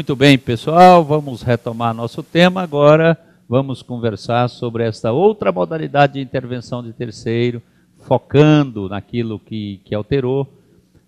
Muito bem, pessoal, vamos retomar nosso tema agora. Vamos conversar sobre esta outra modalidade de intervenção de terceiro, focando naquilo que alterou,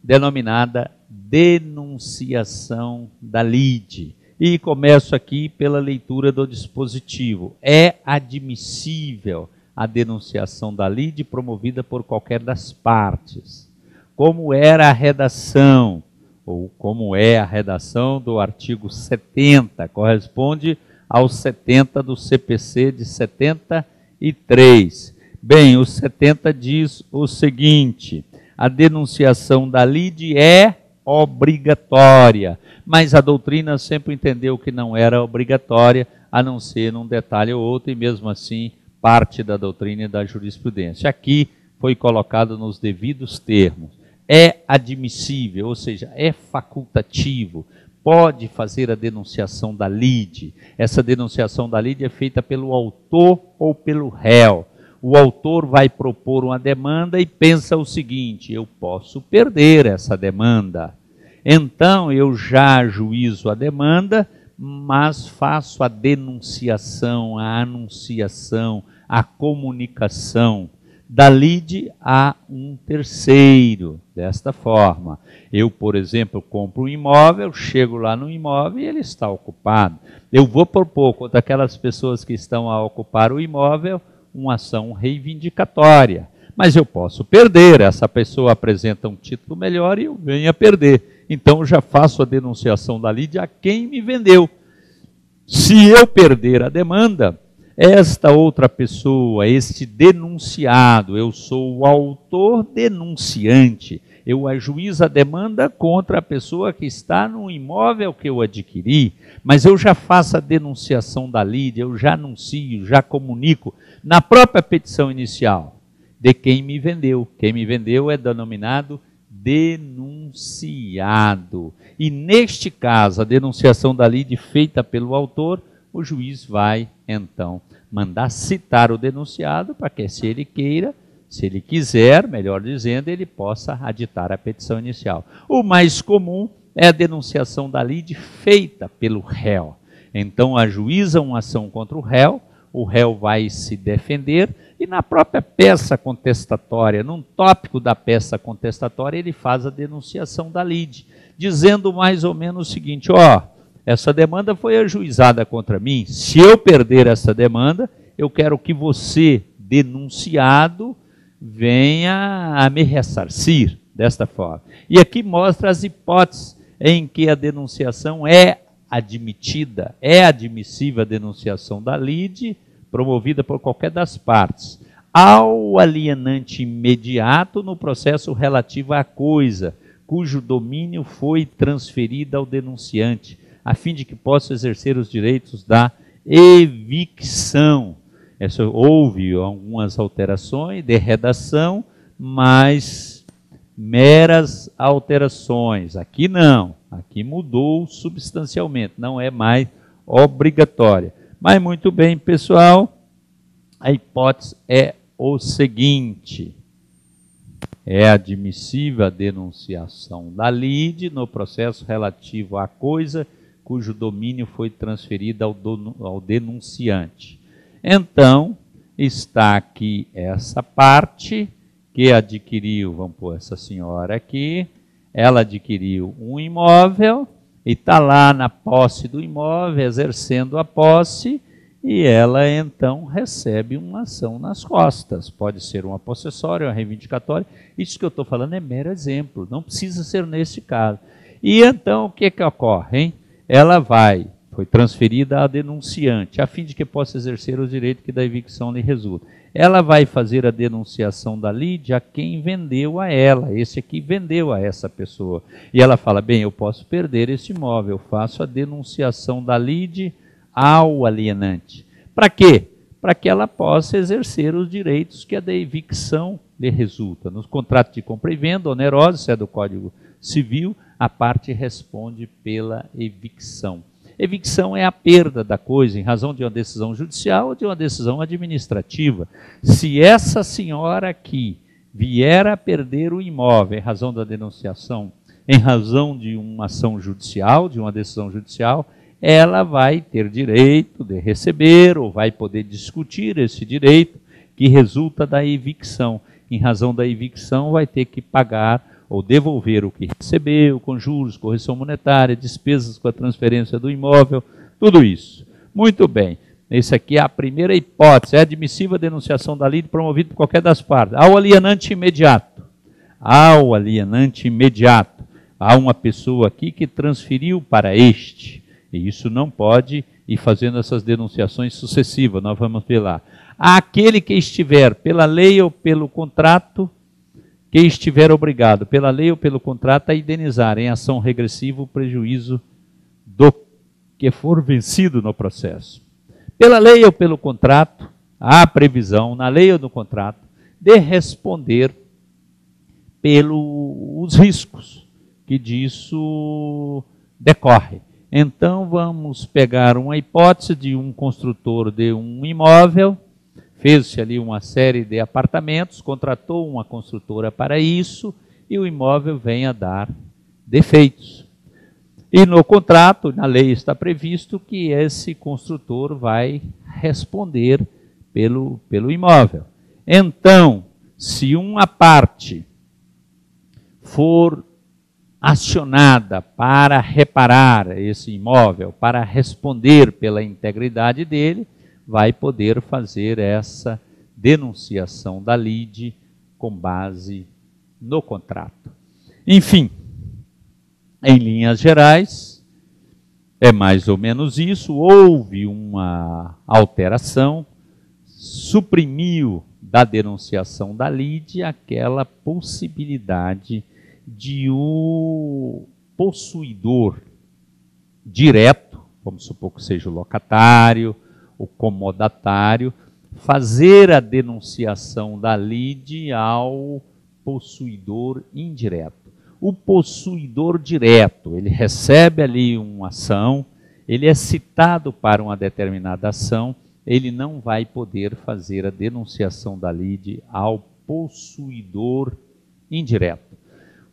denominada denunciação da lide. E começo aqui pela leitura do dispositivo. É admissível a denunciação da lide promovida por qualquer das partes. Como era a redação, ou como é a redação do artigo 70, corresponde ao 70 do CPC de 73. Bem, o 70 diz o seguinte: a denunciação da lide é obrigatória, mas a doutrina sempre entendeu que não era obrigatória, a não ser num detalhe ou outro, e mesmo assim parte da doutrina e da jurisprudência. Aqui foi colocado nos devidos termos. É admissível, ou seja, é facultativo, pode fazer a denunciação da lide. Essa denunciação da lide é feita pelo autor ou pelo réu. O autor vai propor uma demanda e pensa o seguinte: eu posso perder essa demanda. Então eu já ajuizo a demanda, mas faço a denunciação, a anunciação, a comunicação da lide a um terceiro. Desta forma, eu, por exemplo, compro um imóvel, chego lá no imóvel e ele está ocupado. Eu vou propor contra aquelas pessoas que estão a ocupar o imóvel uma ação reivindicatória. Mas eu posso perder, essa pessoa apresenta um título melhor e eu venho a perder. Então eu já faço a denunciação da lide a quem me vendeu. Se eu perder a demanda, esta outra pessoa, este denunciado, eu sou o autor denunciante, eu ajuizo a demanda contra a pessoa que está no imóvel que eu adquiri, mas eu já faço a denunciação da lide, eu já anuncio, já comunico na própria petição inicial de quem me vendeu. Quem me vendeu é denominado denunciado. E neste caso, a denunciação da lide feita pelo autor, o juiz vai, então, mandar citar o denunciado para que, se ele queira, se ele quiser, melhor dizendo, ele possa aditar a petição inicial. O mais comum é a denunciação da lide feita pelo réu. Então, ajuiza uma ação contra o réu vai se defender, e na própria peça contestatória, num tópico da peça contestatória, ele faz a denunciação da lide, dizendo mais ou menos o seguinte: essa demanda foi ajuizada contra mim. Se eu perder essa demanda, eu quero que você, denunciado, venha a me ressarcir desta forma. E aqui mostra as hipóteses em que a denunciação é admitida, é admissível a denunciação da lide, promovida por qualquer das partes, ao alienante imediato no processo relativo à coisa, cujo domínio foi transferido ao denunciante, a fim de que possa exercer os direitos da evicção. Houve algumas alterações de redação, mas meras alterações. Aqui não, aqui mudou substancialmente, não é mais obrigatória. Mas muito bem, pessoal, a hipótese é o seguinte: é admissível a denunciação da lide no processo relativo à coisa cujo domínio foi transferido ao denunciante. Então, está aqui essa parte que adquiriu, vamos pôr essa senhora aqui, ela adquiriu um imóvel e está lá na posse do imóvel, exercendo a posse, e ela então recebe uma ação nas costas. Pode ser uma possessória, uma reivindicatória. Isso que eu estou falando é mero exemplo, não precisa ser nesse caso. E então o que ocorre, hein? Ela foi transferida à denunciante, a fim de que possa exercer os direitos que da evicção lhe resulta. Ela vai fazer a denunciação da lide a quem vendeu a ela, esse aqui vendeu a essa pessoa. E ela fala: bem, eu posso perder esse imóvel, eu faço a denunciação da lide ao alienante. Para quê? Para que ela possa exercer os direitos que a da evicção lhe resulta. Nos contratos de compra e venda onerosos, isso é do Código Civil, a parte responde pela evicção. Evicção é a perda da coisa em razão de uma decisão judicial ou de uma decisão administrativa. Se essa senhora aqui vier a perder o imóvel em razão da denunciação em razão de uma ação judicial, de uma decisão judicial, ela vai ter direito de receber ou vai poder discutir esse direito que resulta da evicção. Em razão da evicção, vai ter que pagar ou devolver o que recebeu, com juros, correção monetária, despesas com a transferência do imóvel, tudo isso. Muito bem. Essa aqui é a primeira hipótese, é admissível a denunciação da lide promovida por qualquer das partes. Ao alienante imediato. Ao alienante imediato. Há uma pessoa aqui que transferiu para este. E isso não pode ir fazendo essas denunciações sucessivas, nós vamos ver lá. Aquele que estiver pela lei ou pelo contrato, que estiver obrigado pela lei ou pelo contrato a indenizar em ação regressiva o prejuízo do que for vencido no processo. Pela lei ou pelo contrato, há previsão, na lei ou no contrato, de responder pelos riscos que disso decorre. Então, vamos pegar uma hipótese de um construtor de um imóvel, fez-se ali uma série de apartamentos, contratou uma construtora para isso, e o imóvel vem a dar defeitos. E no contrato, na lei está previsto que esse construtor vai responder pelo imóvel. Então, se uma parte for acionada para reparar esse imóvel, para responder pela integridade dele, vai poder fazer essa denunciação da lide com base no contrato. Enfim, em linhas gerais, é mais ou menos isso. Houve uma alteração, suprimiu da denunciação da lide aquela possibilidade de o possuidor direto, vamos supor que seja o locatário, o comodatário, fazer a denunciação da lide ao possuidor indireto. O possuidor direto, ele recebe ali uma ação, ele é citado para uma determinada ação, ele não vai poder fazer a denunciação da lide ao possuidor indireto.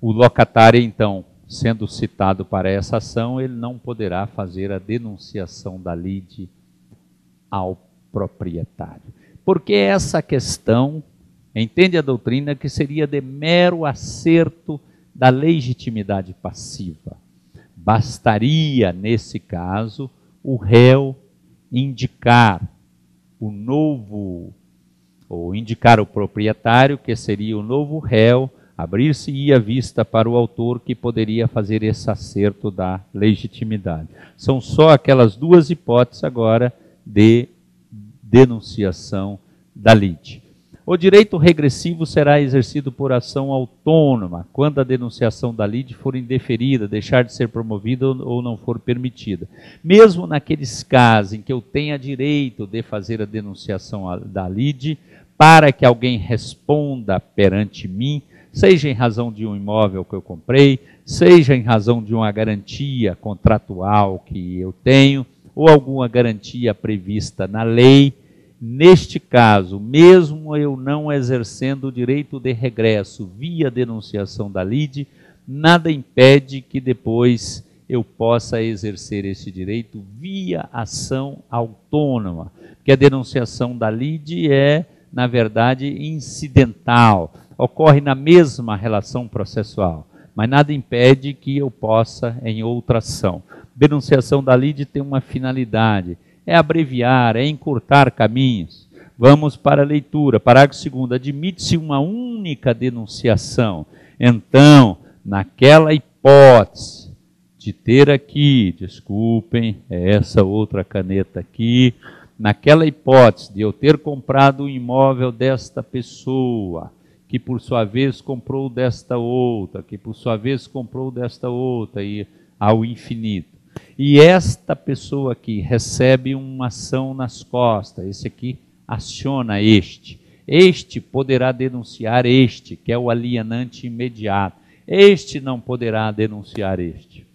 O locatário, então, sendo citado para essa ação, ele não poderá fazer a denunciação da lide ao proprietário. Porque essa questão, entende a doutrina, que seria de mero acerto da legitimidade passiva. Bastaria, nesse caso, o réu indicar o novo, ou indicar o proprietário, que seria o novo réu, abrir-se-ia vista para o autor que poderia fazer esse acerto da legitimidade. São só aquelas duas hipóteses agora de denunciação da lide. O direito regressivo será exercido por ação autônoma, quando a denunciação da lide for indeferida, deixar de ser promovida ou não for permitida. Mesmo naqueles casos em que eu tenha direito de fazer a denunciação da lide, para que alguém responda perante mim, seja em razão de um imóvel que eu comprei, seja em razão de uma garantia contratual que eu tenho, ou alguma garantia prevista na lei. Neste caso, mesmo eu não exercendo o direito de regresso via denunciação da lide, nada impede que depois eu possa exercer esse direito via ação autônoma, porque a denunciação da lide é, na verdade, incidental, ocorre na mesma relação processual, mas nada impede que eu possa em outra ação. Denunciação da lide tem uma finalidade, é abreviar, é encurtar caminhos. Vamos para a leitura. Parágrafo 2º. Admite-se uma única denunciação. Então, naquela hipótese de ter aqui, desculpem, é essa outra caneta aqui, naquela hipótese de eu ter comprado o imóvel desta pessoa, que por sua vez comprou desta outra, que por sua vez comprou desta outra, e ao infinito. E esta pessoa aqui recebe uma ação nas costas, esse aqui aciona este. Este poderá denunciar este, que é o alienante imediato. Este não poderá denunciar este.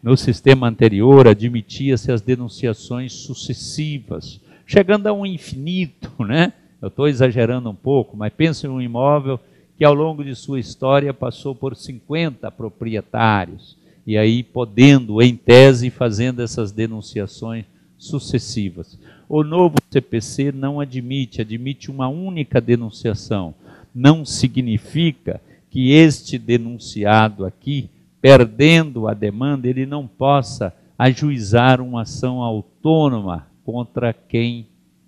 No sistema anterior, admitia-se as denunciações sucessivas, chegando a um infinito, né? Eu estou exagerando um pouco, mas pensa em um imóvel que ao longo de sua história passou por 50 proprietários, e aí podendo, em tese, fazendo essas denunciações sucessivas. O novo CPC não admite uma única denunciação. Não significa que este denunciado aqui, perdendo a demanda, ele não possa ajuizar uma ação autônoma contra quem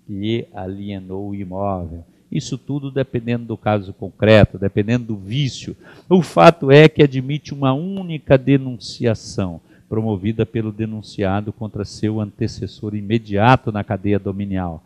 lhe alienou o imóvel. Isso tudo dependendo do caso concreto, dependendo do vício. O fato é que admite uma única denunciação, promovida pelo denunciado contra seu antecessor imediato na cadeia dominial,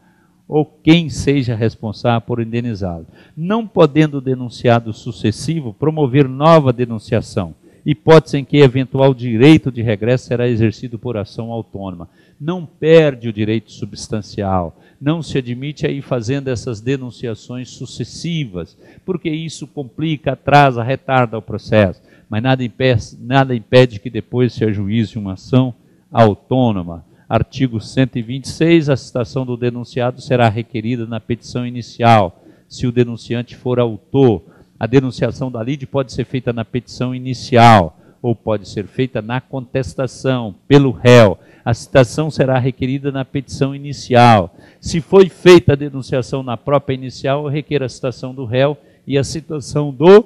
ou quem seja responsável por indenizá-lo. Não podendo o denunciado sucessivo promover nova denunciação, hipótese em que eventual direito de regresso será exercido por ação autônoma. Não perde o direito substancial, não se admite aí fazendo essas denunciações sucessivas, porque isso complica, atrasa, retarda o processo, mas nada impede que depois se ajuize uma ação autônoma. Artigo 126, a citação do denunciado será requerida na petição inicial, se o denunciante for autor. A denunciação da lide pode ser feita na petição inicial, ou pode ser feita na contestação pelo réu. A citação será requerida na petição inicial. Se foi feita a denunciação na própria inicial, requer a citação do réu e a citação do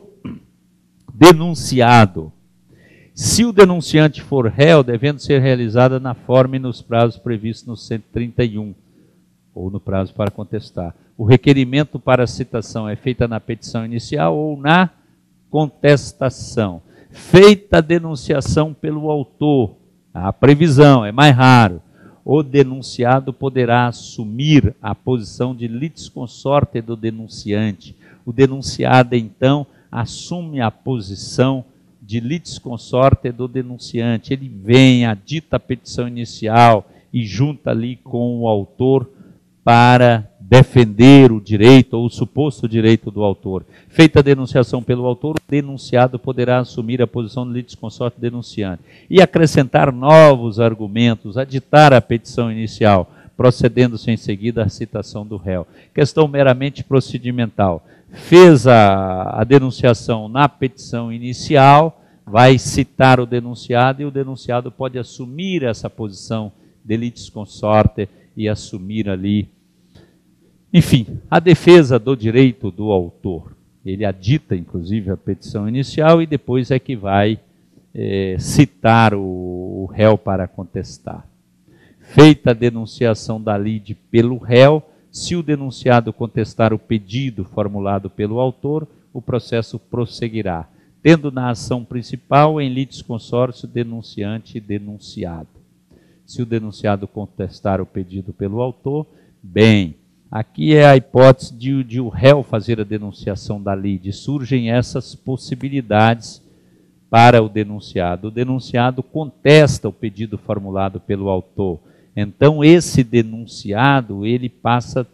denunciado. Se o denunciante for réu, devendo ser realizada na forma e nos prazos previstos no 131, ou no prazo para contestar. O requerimento para a citação é feita na petição inicial ou na contestação. Feita a denunciação pelo autor, a previsão é mais raro, o denunciado poderá assumir a posição de litisconsorte do denunciante. O denunciado, então, assume a posição de litisconsorte do denunciante. Ele vem, adita a petição inicial e junta ali com o autor para defender o direito ou o suposto direito do autor. Feita a denunciação pelo autor, o denunciado poderá assumir a posição de litisconsorte denunciante e acrescentar novos argumentos, aditar a petição inicial, procedendo-se em seguida à citação do réu. Questão meramente procedimental. Fez a denunciação na petição inicial, vai citar o denunciado e o denunciado pode assumir essa posição de litisconsorte e assumir ali, enfim, a defesa do direito do autor. Ele adita, inclusive, a petição inicial e depois é que vai citar o réu para contestar. Feita a denunciação da lide pelo réu, se o denunciado contestar o pedido formulado pelo autor, o processo prosseguirá, tendo na ação principal em litisconsórcio denunciante e denunciado. Se o denunciado contestar o pedido pelo autor, bem, aqui é a hipótese de o réu fazer a denunciação da lide. Surgem essas possibilidades para o denunciado. O denunciado contesta o pedido formulado pelo autor. Então, esse denunciado, ele passa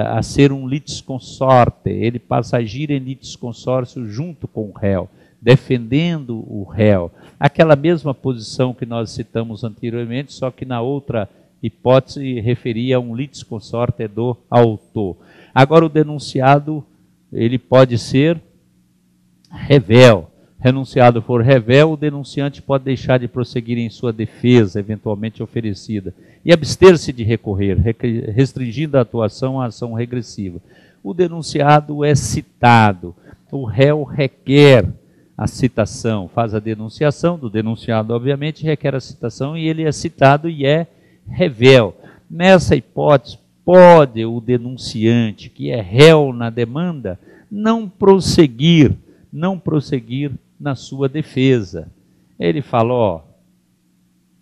a ser um litisconsorte, ele passa a agir em litisconsórcio junto com o réu, defendendo o réu. Aquela mesma posição que nós citamos anteriormente, só que na outra hipótese referia a um litisconsorte do autor. Agora, o denunciado, ele pode ser revel. Renunciado for revel, o denunciante pode deixar de prosseguir em sua defesa, eventualmente oferecida, e abster-se de recorrer, restringindo a atuação à ação regressiva. O denunciado é citado, o réu requer a citação, faz a denunciação do denunciado, obviamente, requer a citação e ele é citado e é revel. Nessa hipótese, pode o denunciante, que é réu na demanda, não prosseguir na sua defesa. Ele fala, ó,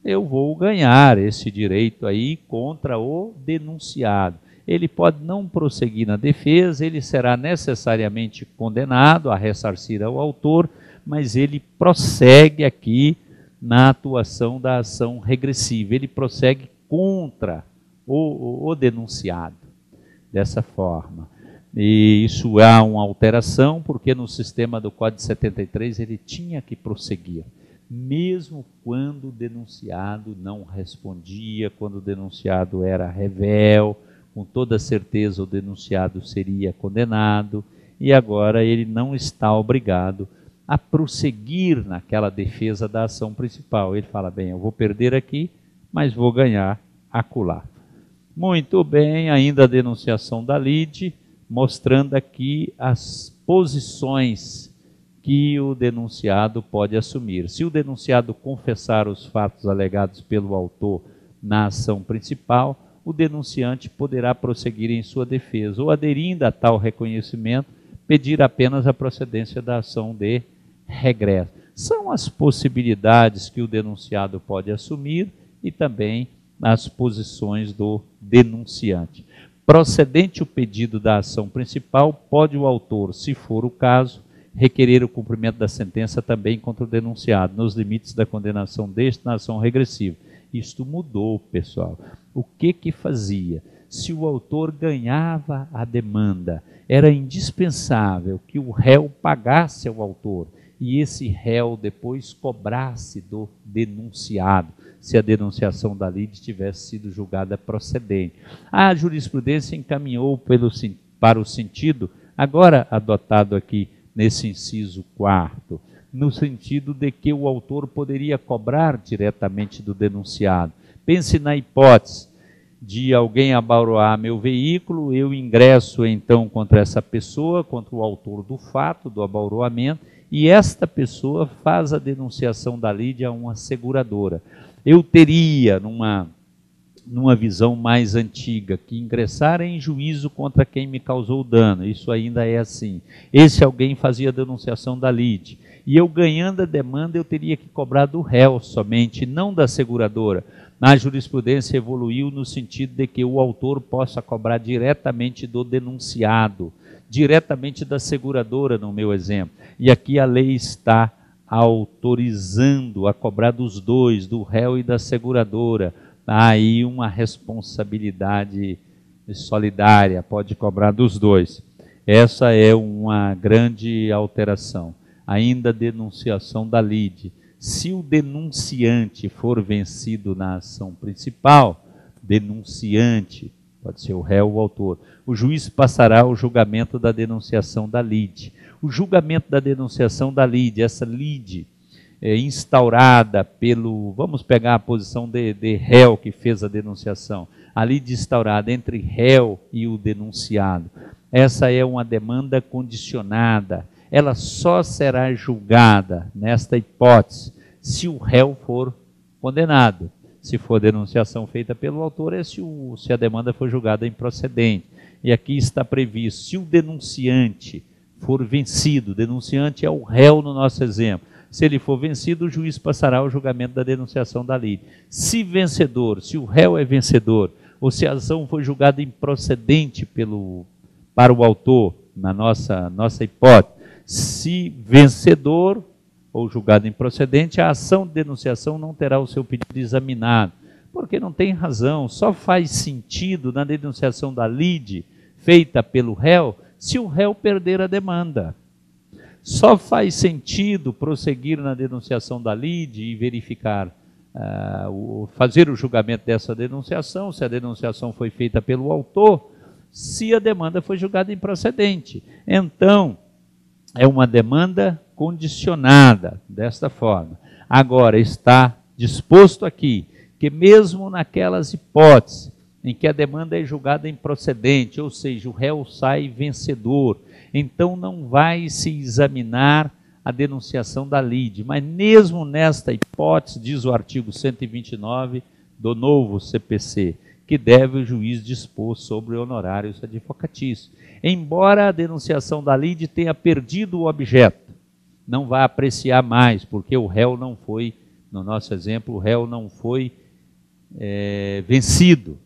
eu vou ganhar esse direito aí contra o denunciado. Ele pode não prosseguir na defesa, ele será necessariamente condenado a ressarcir ao autor, mas ele prossegue aqui na atuação da ação regressiva. Ele prossegue contra o denunciado, dessa forma. E isso é uma alteração, porque no sistema do Código 73 ele tinha que prosseguir, mesmo quando o denunciado não respondia, quando o denunciado era revel, com toda certeza o denunciado seria condenado, e agora ele não está obrigado a prosseguir naquela defesa da ação principal. Ele fala, bem, eu vou perder aqui, mas vou ganhar acolá. Muito bem, ainda a denunciação da lide, mostrando aqui as posições que o denunciado pode assumir. Se o denunciado confessar os fatos alegados pelo autor na ação principal, o denunciante poderá prosseguir em sua defesa, ou aderindo a tal reconhecimento, pedir apenas a procedência da ação de regresso. São as possibilidades que o denunciado pode assumir e também as posições do denunciante. Procedente o pedido da ação principal, pode o autor, se for o caso, requerer o cumprimento da sentença também contra o denunciado, nos limites da condenação deste na ação regressiva. Isto mudou, pessoal. O que fazia? Se o autor ganhava a demanda, era indispensável que o réu pagasse ao autor e esse réu depois cobrasse do denunciado, se a denunciação da lide tivesse sido julgada procedente. A jurisprudência encaminhou para o sentido, agora adotado aqui nesse inciso 4º, no sentido de que o autor poderia cobrar diretamente do denunciado. Pense na hipótese de alguém abaroar meu veículo, eu ingresso então contra essa pessoa, contra o autor do fato, do abaroamento, e esta pessoa faz a denunciação da lide a uma seguradora. Eu teria, numa visão mais antiga, que ingressar em juízo contra quem me causou o dano. Isso ainda é assim. Esse alguém fazia a denunciação da lide. E eu ganhando a demanda, eu teria que cobrar do réu somente, não da seguradora. Na jurisprudência evoluiu no sentido de que o autor possa cobrar diretamente do denunciado, diretamente da seguradora, no meu exemplo. E aqui a lei está autorizando a cobrar dos dois, do réu e da seguradora. Há aí uma responsabilidade solidária, pode cobrar dos dois. Essa é uma grande alteração. Ainda a denunciação da lide. Se o denunciante for vencido na ação principal, denunciante, pode ser o réu ou o autor, o juiz passará ao julgamento da denunciação da lide. O julgamento da denunciação da lide, essa lide instaurada pelo, vamos pegar a posição de réu que fez a denunciação, a lide instaurada entre réu e o denunciado. Essa é uma demanda condicionada, ela só será julgada nesta hipótese se o réu for condenado. Se for denunciação feita pelo autor, é se a demanda for julgada improcedente. E aqui está previsto, se o denunciante for vencido, o denunciante é o réu no nosso exemplo, se ele for vencido, o juiz passará ao julgamento da denunciação da lide. Se vencedor, se o réu é vencedor, ou se a ação foi julgada improcedente para o autor, na nossa hipótese, se vencedor ou julgado improcedente, a ação de denunciação não terá o seu pedido examinado, porque não tem razão, só faz sentido na denunciação da lide feita pelo réu, se o réu perder a demanda. Só faz sentido prosseguir na denunciação da lide e verificar, fazer o julgamento dessa denunciação, se a denunciação foi feita pelo autor, se a demanda foi julgada improcedente. Então, é uma demanda condicionada desta forma. Agora, está disposto aqui que mesmo naquelas hipóteses em que a demanda é julgada improcedente, ou seja, o réu sai vencedor, então não vai se examinar a denunciação da lide. Mas mesmo nesta hipótese, diz o artigo 129 do novo CPC, que deve o juiz dispor sobre honorários advocatícios. Embora a denunciação da lide tenha perdido o objeto, não vai apreciar mais, porque o réu não foi, no nosso exemplo, o réu não foi vencido.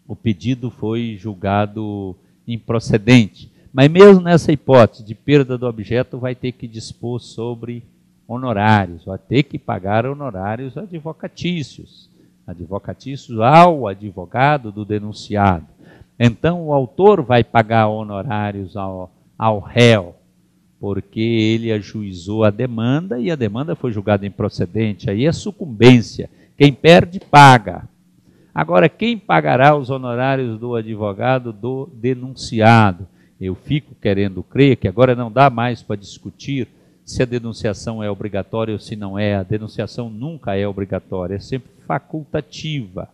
O pedido foi julgado improcedente. Mas mesmo nessa hipótese de perda do objeto, vai ter que dispor sobre honorários, vai ter que pagar honorários advocatícios ao advogado do denunciado. Então o autor vai pagar honorários ao réu, porque ele ajuizou a demanda e a demanda foi julgada improcedente. Aí é sucumbência. Quem perde, paga. Agora, quem pagará os honorários do advogado do denunciado? eu fico querendo crer que agora não dá mais para discutir se a denunciação é obrigatória ou se não é. A denunciação nunca é obrigatória, é sempre facultativa.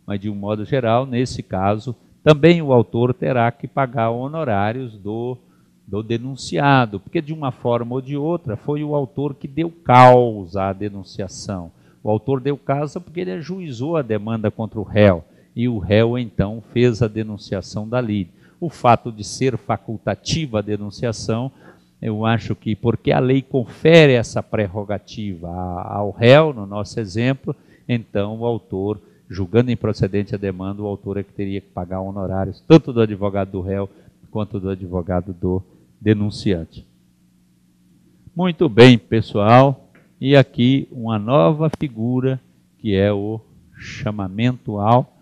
Mas de um modo geral, nesse caso, também o autor terá que pagar honorários do denunciado, porque de uma forma ou de outra foi o autor que deu causa à denunciação. O autor deu causa porque ele ajuizou a demanda contra o réu, e o réu então fez a denunciação da lide. O fato de ser facultativa a denunciação, eu acho que porque a lei confere essa prerrogativa ao réu, no nosso exemplo, então o autor, julgando improcedente a demanda, o autor é que teria que pagar honorários, tanto do advogado do réu, quanto do advogado do denunciante. Muito bem, pessoal, e aqui uma nova figura, que é o chamamento ao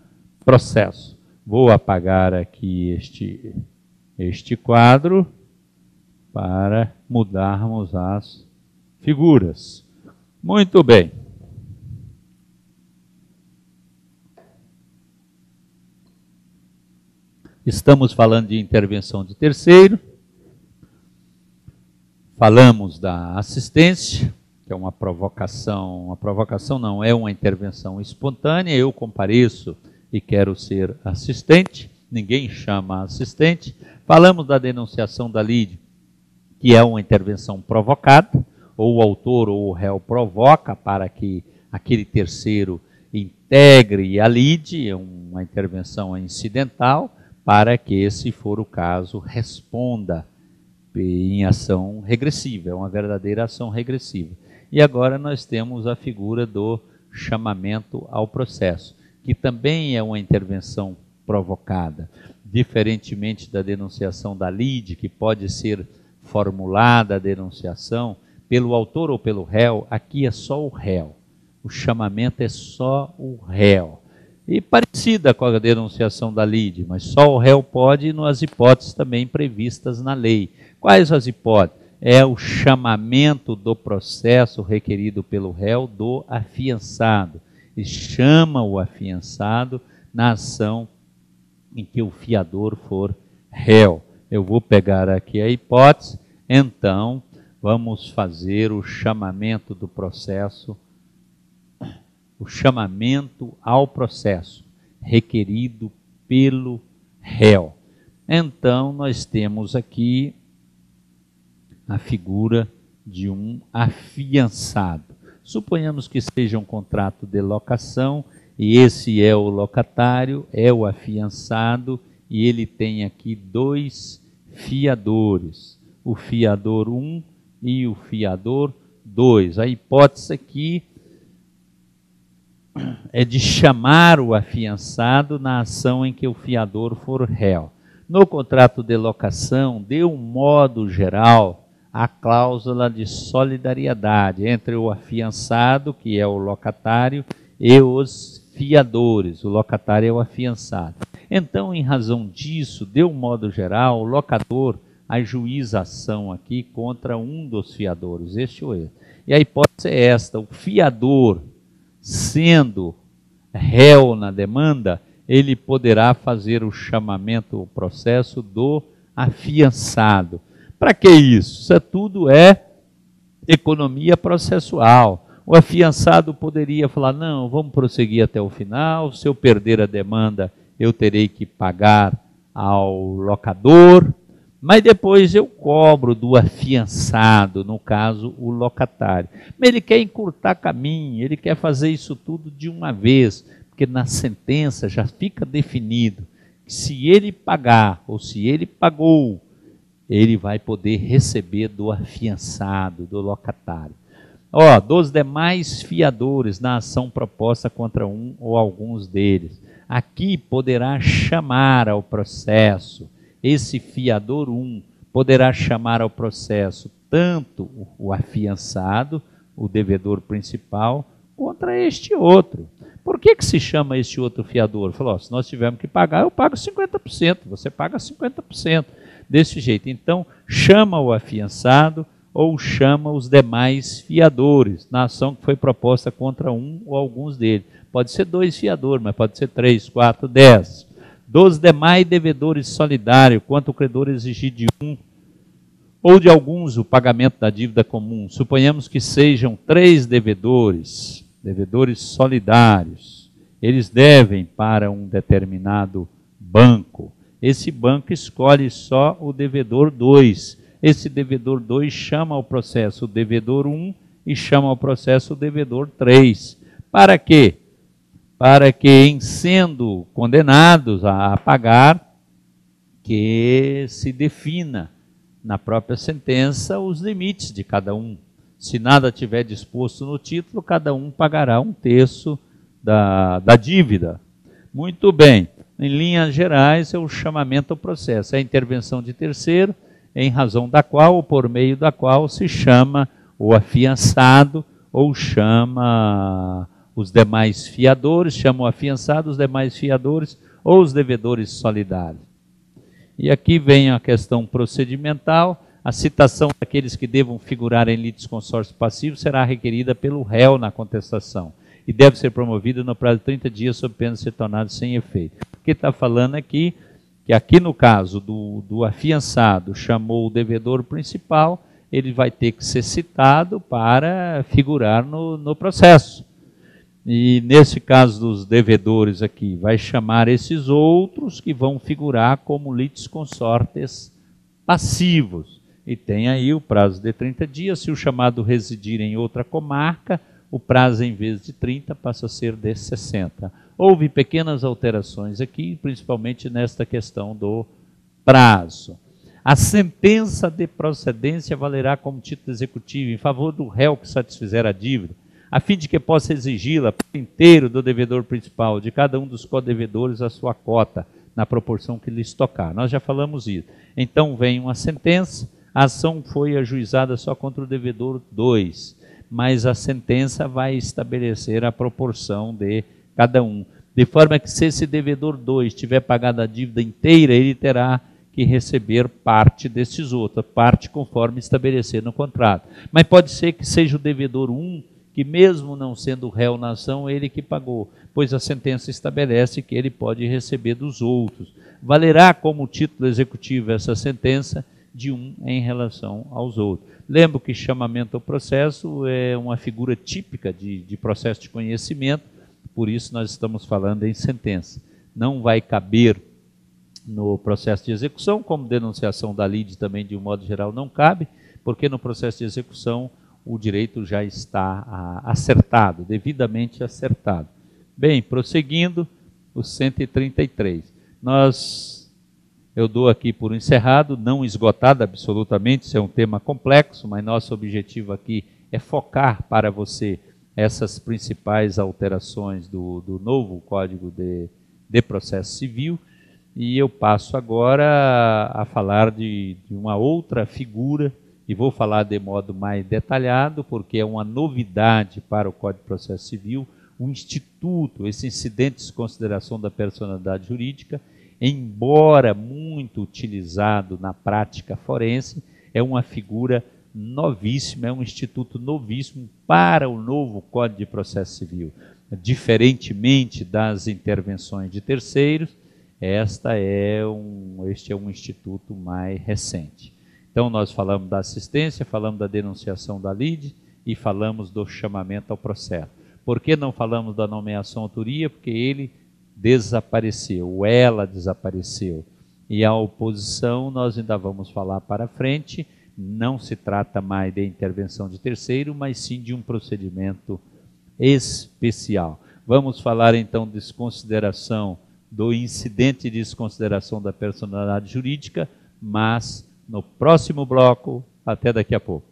processo. Vou apagar aqui este quadro para mudarmos as figuras. Muito bem. Estamos falando de intervenção de terceiro. Falamos da assistência, que é uma provocação não, é uma intervenção espontânea. Eu compareço e quero ser assistente, ninguém chama assistente. Falamos da denunciação da lide, que é uma intervenção provocada, ou o autor ou o réu provoca para que aquele terceiro integre a lide, é uma intervenção incidental, para que, se for o caso, responda em ação regressiva, é uma verdadeira ação regressiva. E agora nós temos a figura do chamamento ao processo, que também é uma intervenção provocada, diferentemente da denunciação da lide, que pode ser formulada a denunciação pelo autor ou pelo réu. Aqui é só o réu, o chamamento é só o réu. E parecida com a denunciação da lide, mas só o réu pode, nas hipóteses também previstas na lei. Quais as hipóteses? É o chamamento do processo requerido pelo réu do afiançado. E chama o afiançado na ação em que o fiador for réu. Eu vou pegar aqui a hipótese, então vamos fazer o chamamento do processo, o chamamento ao processo requerido pelo réu. Então nós temos aqui a figura de um afiançado. Suponhamos que seja um contrato de locação, e esse é o locatário, é o afiançado, e ele tem aqui dois fiadores, o fiador 1 e o fiador 2. A hipótese aqui é de chamar o afiançado na ação em que o fiador for réu. No contrato de locação, de um modo geral, a cláusula de solidariedade entre o afiançado, que é o locatário, e os fiadores. O locatário é o afiançado. Então, em razão disso, de um modo geral, o locador ajuiza a ação aqui contra um dos fiadores, este ou esse. E a hipótese é esta: o fiador, sendo réu na demanda, ele poderá fazer o chamamento, o processo do afiançado. Para que isso? Isso tudo é economia processual. O afiançado poderia falar: não, vamos prosseguir até o final, se eu perder a demanda, eu terei que pagar ao locador, mas depois eu cobro do afiançado, no caso, o locatário. Mas ele quer encurtar caminho, ele quer fazer isso tudo de uma vez, porque na sentença já fica definido que se ele pagar ou se ele pagou, ele vai poder receber do afiançado, do locatário. Dos demais fiadores na ação proposta contra um ou alguns deles, aqui poderá chamar ao processo, esse fiador 1 poderá chamar ao processo tanto o afiançado, o devedor principal, contra este outro. Por que se chama este outro fiador? Falou: se nós tivermos que pagar, eu pago 50%, você paga 50%. Desse jeito, então, chama o afiançado ou chama os demais fiadores na ação que foi proposta contra um ou alguns deles. Pode ser 2 fiadores, mas pode ser 3, 4, 10. Dos demais devedores solidários, quanto o credor exigir de um ou de alguns o pagamento da dívida comum, suponhamos que sejam 3 devedores solidários, eles devem para um determinado banco. Esse banco escolhe só o devedor 2. Esse devedor 2 chama ao processo o devedor 1 e chama ao processo o devedor 3. Para quê? Para que, em sendo condenados a pagar, que se defina na própria sentença os limites de cada um. Se nada tiver disposto no título, cada um pagará 1/3 da dívida. Muito bem. Em linhas gerais, é o chamamento ao processo, é a intervenção de terceiro, em razão da qual, ou por meio da qual, se chama o afiançado, ou chama os demais fiadores, chama o afiançado, os demais fiadores, ou os devedores solidários. E aqui vem a questão procedimental. A citação daqueles que devam figurar em litisconsórcio passivo será requerida pelo réu na contestação e deve ser promovida no prazo de 30 dias sob pena de ser tornado sem efeito. O que está falando aqui, que aqui no caso do afiançado chamou o devedor principal, ele vai ter que ser citado para figurar no processo. E nesse caso dos devedores aqui, vai chamar esses outros que vão figurar como litisconsortes passivos. E tem aí o prazo de 30 dias, se o chamado residir em outra comarca, o prazo em vez de 30 passa a ser de 60. Houve pequenas alterações aqui, principalmente nesta questão do prazo. A sentença de procedência valerá como título executivo em favor do réu que satisfizer a dívida, a fim de que possa exigi-la por inteiro do devedor principal, de cada um dos codevedores a sua cota, na proporção que lhes tocar. Nós já falamos isso. Então vem uma sentença, a ação foi ajuizada só contra o devedor 2, mas a sentença vai estabelecer a proporção de cada um. De forma que se esse devedor 2 tiver pagado a dívida inteira, ele terá que receber parte desses outros, parte conforme estabelecer no contrato. Mas pode ser que seja o devedor 1, que mesmo não sendo réu na ação, ele que pagou, pois a sentença estabelece que ele pode receber dos outros. Valerá como título executivo essa sentença de um em relação aos outros. Lembro que chamamento ao processo é uma figura típica de processo de conhecimento, por isso nós estamos falando em sentença. Não vai caber no processo de execução, como denunciação da lide também de um modo geral não cabe, porque no processo de execução o direito já está acertado, devidamente acertado. Bem, prosseguindo, o 133. Eu dou aqui por encerrado, não esgotado absolutamente, isso é um tema complexo, mas nosso objetivo aqui é focar para você essas principais alterações do novo Código de Processo Civil, e eu passo agora a falar de uma outra figura, e vou falar de modo mais detalhado, porque é uma novidade para o Código de Processo Civil, o instituto, esse incidente de consideração da personalidade jurídica, embora muito utilizado na prática forense, é uma figura novíssima, é um instituto novíssimo para o novo Código de Processo Civil. Diferentemente das intervenções de terceiros, este é um instituto mais recente. Então, nós falamos da assistência, falamos da denunciação da lide e falamos do chamamento ao processo. Por que não falamos da nomeação autoria? Porque ele desapareceu, ela desapareceu. E a oposição, nós ainda vamos falar para frente, não se trata mais de intervenção de terceiro, mas sim de um procedimento especial. Vamos falar então de desconsideração, do incidente de desconsideração da personalidade jurídica, mas no próximo bloco, até daqui a pouco.